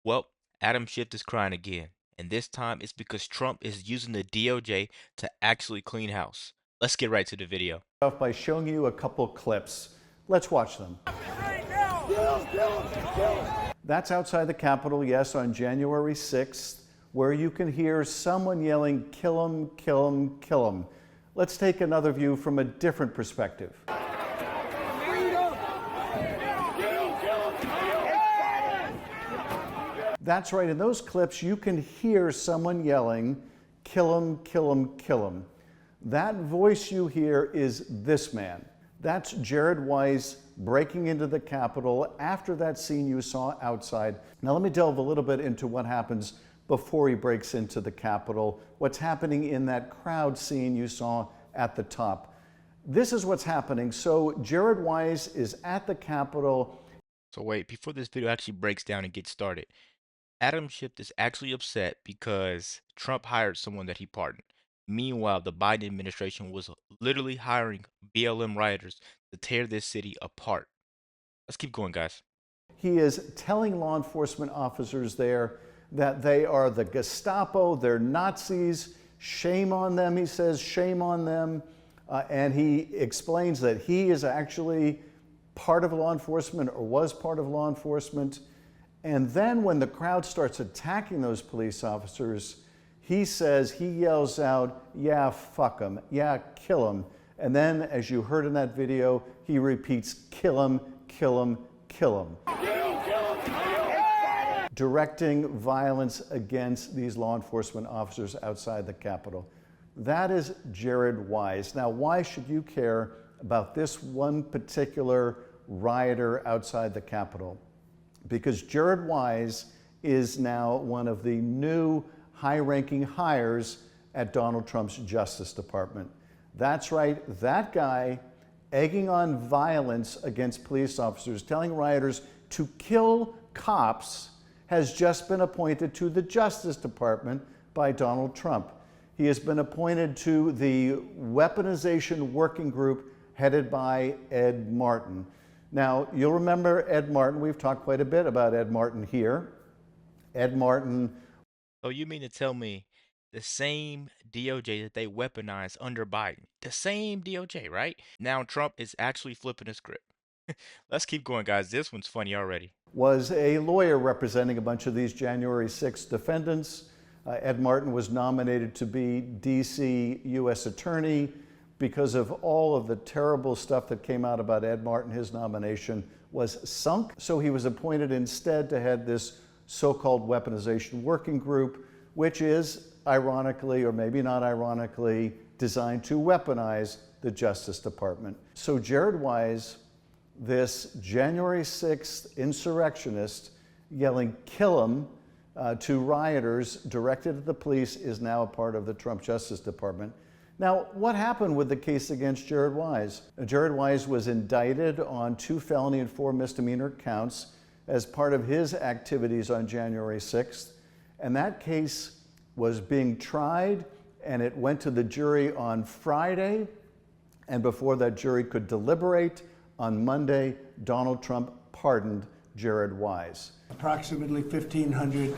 Well, Adam Schiff is crying again, and this time it's because Trump is using the DOJ to actually clean house. Let's get right to the video. Off by showing you a couple clips. Let's watch them. That's outside the Capitol, yes, on January 6th, where you can hear someone yelling, "Kill him, kill him, kill him." Let's take another view from a different perspective. That's right, in those clips, you can hear someone yelling, "Kill him, kill him, kill him." That voice you hear is this man. That's Jared Wise breaking into the Capitol after that scene you saw outside. Now, let me delve a little bit into what happens before he breaks into the Capitol, what's happening in that crowd scene you saw at the top. This is what's happening. So, Jared Wise is at the Capitol. So wait, before this video actually breaks down and gets started, Adam Schiff is actually upset because Trump hired someone that he pardoned. Meanwhile, the Biden administration was literally hiring BLM rioters to tear this city apart. Let's keep going, guys. He is telling law enforcement officers there that they are the Gestapo, they're Nazis, shame on them, he says, shame on them. And he explains that he is actually part of law enforcement or was part of law enforcement. And then when the crowd starts attacking those police officers, he says, he yells out, "Yeah, fuck them, yeah, kill them." And then, as you heard in that video, he repeats, "Kill them, kill them, kill them." Directing violence against these law enforcement officers outside the Capitol. That is Jared Wise. Now, why should you care about this one particular rioter outside the Capitol? Because Jared Wise is now one of the new high-ranking hires at Donald Trump's Justice Department. That's right, that guy egging on violence against police officers, telling rioters to kill cops, has just been appointed to the Justice Department by Donald Trump. He has been appointed to the weaponization working group headed by Ed Martin. Now, you'll remember Ed Martin. We've talked quite a bit about Ed Martin here. Ed Martin. So you mean to tell me the same DOJ that they weaponized under Biden, the same DOJ, right? Now Trump is actually flipping the script. Let's keep going, guys. This one's funny already. Was a lawyer representing a bunch of these January 6th defendants. Ed Martin was nominated to be DC U.S. Attorney. Because of all of the terrible stuff that came out about Ed Martin, his nomination was sunk. So he was appointed instead to head this so-called weaponization working group, which is, ironically, or maybe not ironically, designed to weaponize the Justice Department. So Jared Wise, this January 6th insurrectionist yelling, "Kill him," to rioters directed at the police, is now a part of the Trump Justice Department. Now, what happened with the case against Jared Wise? Jared Wise was indicted on 2 felony and 4 misdemeanor counts as part of his activities on January 6th. And that case was being tried, and it went to the jury on Friday. And before that jury could deliberate, on Monday, Donald Trump pardoned Jared Wise. Approximately $1,500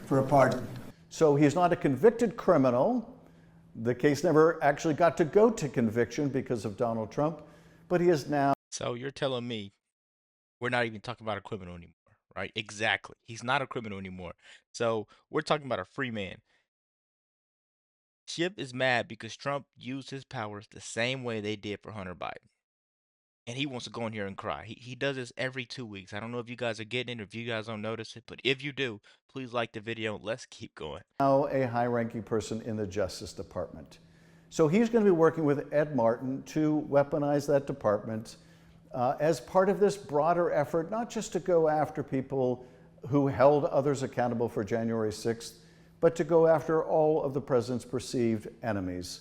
for a pardon. So he's not a convicted criminal. The case never actually got to go to conviction because of Donald Trump, but he is now. So you're telling me we're not even talking about a criminal anymore, right? Exactly. He's not a criminal anymore. So we're talking about a free man. Schiff is mad because Trump used his powers the same way they did for Hunter Biden. And he wants to go in here and cry. He does this every 2 weeks. I don't know if you guys are getting it or if you guys don't notice it, but if you do, please like the video. Let's keep going. Now a high-ranking person in the Justice Department. So he's going to be working with Ed Martin to weaponize that department as part of this broader effort, not just to go after people who held others accountable for January 6th, but to go after all of the president's perceived enemies.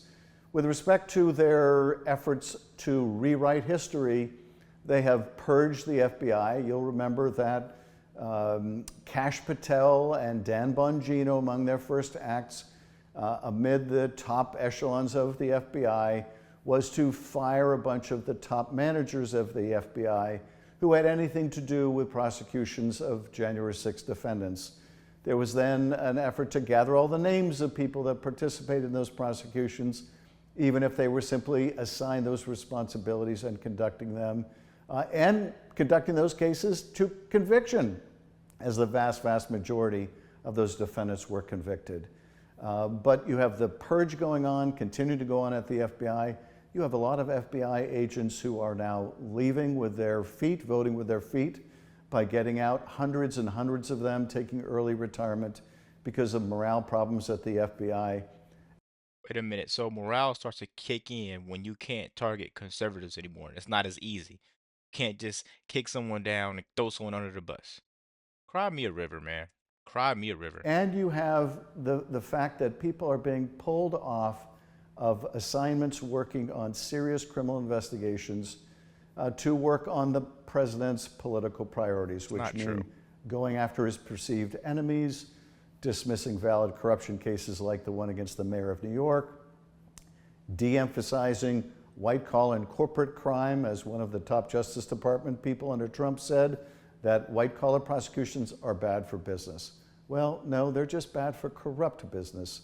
With respect to their efforts to rewrite history, they have purged the FBI. You'll remember that Kash Patel and Dan Bongino, among their first acts amid the top echelons of the FBI, was to fire a bunch of the top managers of the FBI who had anything to do with prosecutions of January 6th defendants. There was then an effort to gather all the names of people that participated in those prosecutions, even if they were simply assigned those responsibilities and conducting them, and conducting those cases to conviction, as the vast, vast majority of those defendants were convicted. But you have the purge going on, continuing to go on at the FBI. You have a lot of FBI agents who are now leaving with their feet, voting with their feet, by getting out, hundreds and hundreds of them taking early retirement because of morale problems at the FBI. Wait a minute. So morale starts to kick in when you can't target conservatives anymore. It's not as easy. Can't just kick someone down and throw someone under the bus. Cry me a river, man. Cry me a river. And you have the fact that people are being pulled off of assignments working on serious criminal investigations to work on the president's political priorities, which mean going after his perceived enemies, dismissing valid corruption cases like the one against the mayor of New York, de-emphasizing white-collar and corporate crime, as one of the top Justice Department people under Trump said, that white-collar prosecutions are bad for business. Well, no, they're just bad for corrupt business.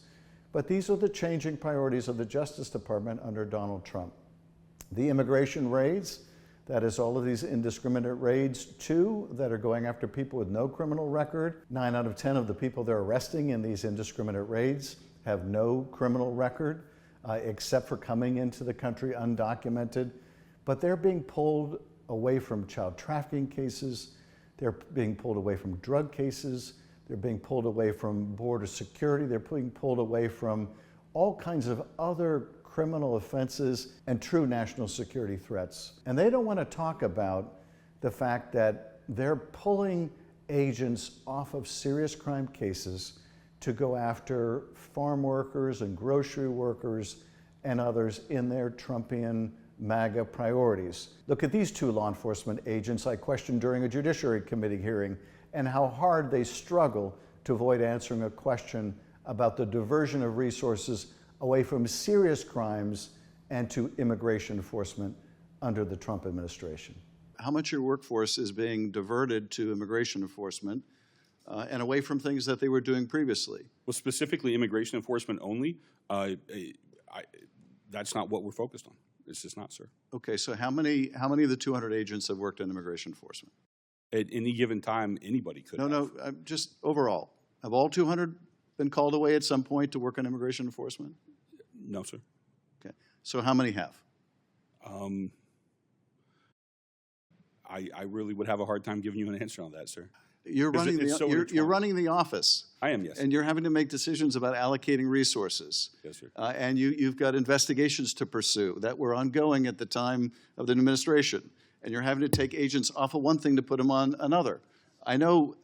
But these are the changing priorities of the Justice Department under Donald Trump. The immigration raids, that is all of these indiscriminate raids, too, that are going after people with no criminal record. 9 out of 10 of the people they're arresting in these indiscriminate raids have no criminal record, except for coming into the country undocumented. But they're being pulled away from child trafficking cases. They're being pulled away from drug cases. They're being pulled away from border security. They're being pulled away from all kinds of other criminal offenses and true national security threats. And they don't want to talk about the fact that they're pulling agents off of serious crime cases to go after farm workers and grocery workers and others in their Trumpian MAGA priorities. Look at these 2 law enforcement agents I questioned during a Judiciary Committee hearing, and how hard they struggle to avoid answering a question about the diversion of resources away from serious crimes and to immigration enforcement under the Trump administration. How much of your workforce is being diverted to immigration enforcement and away from things that they were doing previously? Well, specifically immigration enforcement only, that's not what we're focused on. It's just not, sir. Okay, so how many of the 200 agents have worked in immigration enforcement? At any given time, anybody could have. No, just overall. Have all 200 been called away at some point to work on immigration enforcement? No, sir. Okay, so how many have? I really would have a hard time giving you an answer on that, sir. You're running you're running the office. I am, yes. And you're having to make decisions about allocating resources. Yes, sir. And you've got investigations to pursue that were ongoing at the time of the administration. And you're having to take agents off of one thing to put them on another. I know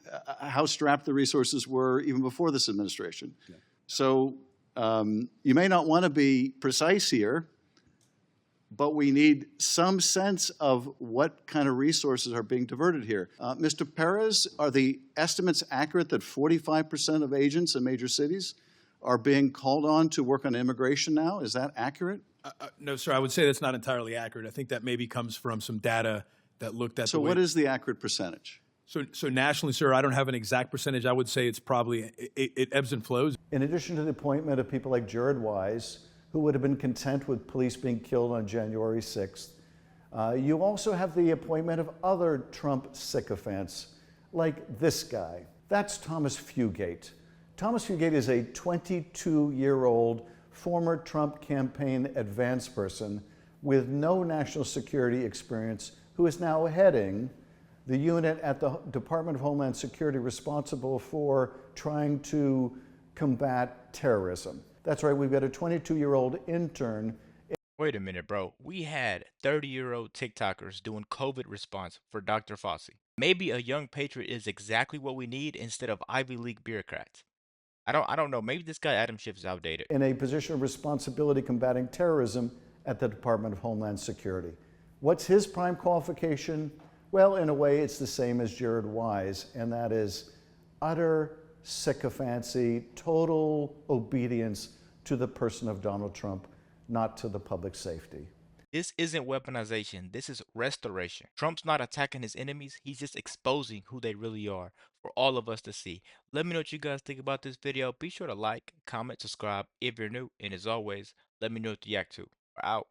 how strapped the resources were even before this administration. Yeah. So you may not want to be precise here, but we need some sense of what kind of resources are being diverted here. Mr. Perez, are the estimates accurate that 45% of agents in major cities are being called on to work on immigration now? Is that accurate? No, sir. I would say that's not entirely accurate. I think that maybe comes from some data that looked at. So what is the accurate percentage? So nationally, sir, I don't have an exact percentage. I would say it's probably, it ebbs and flows. In addition to the appointment of people like Jared Wise, who would have been content with police being killed on January 6th, you also have the appointment of other Trump sycophants, like this guy. That's Thomas Fugate. Thomas Fugate is a 22-year-old former Trump campaign advance person with no national security experience, who is now heading the unit at the Department of Homeland Security responsible for trying to combat terrorism. That's right, we've got a 22-year-old intern. Wait a minute, bro. We had 30-year-old TikTokers doing COVID response for Dr. Fauci. Maybe a young patriot is exactly what we need instead of Ivy League bureaucrats. I don't know. Maybe this guy Adam Schiff is outdated. In a position of responsibility combating terrorism at the Department of Homeland Security. What's his prime qualification? Well, in a way, it's the same as Jared Wise, and that is utter sycophancy, total obedience to the person of Donald Trump, not to the public safety. This isn't weaponization, this is restoration. Trump's not attacking his enemies, he's just exposing who they really are for all of us to see. Let me know what you guys think about this video. Be sure to like, comment, subscribe if you're new, and as always, let me know what you react to. We're out.